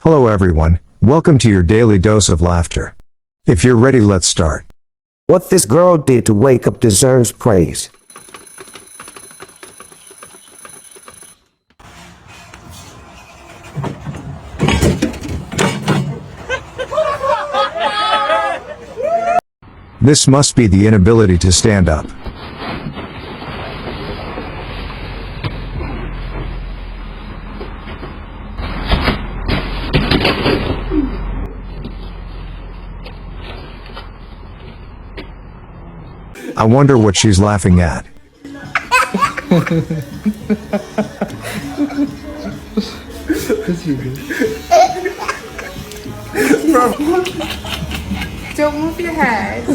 Hello everyone, welcome to your daily dose of laughter. If you're ready, let's start. What this girl did to wake up deserves praise. This must be the inability to stand up. I wonder what she's laughing at. Don't move your head.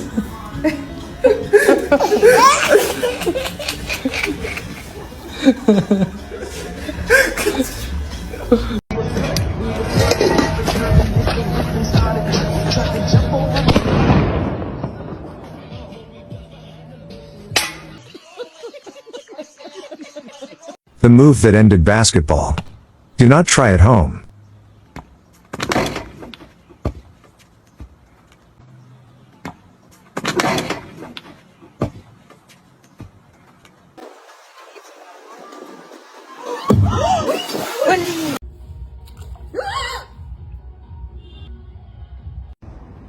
The move that ended basketball. Do not try at home.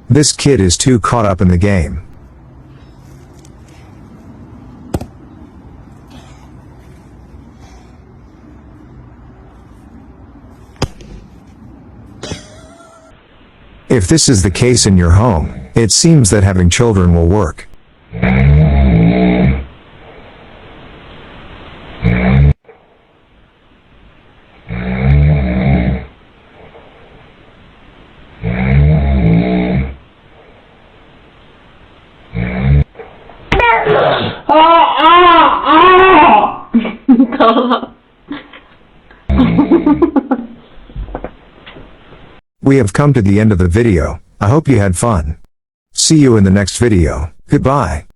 This kid is too caught up in the game. If this is the case in your home, it seems that having children will work. We have come to the end of the video. I hope you had fun. See you in the next video. Goodbye.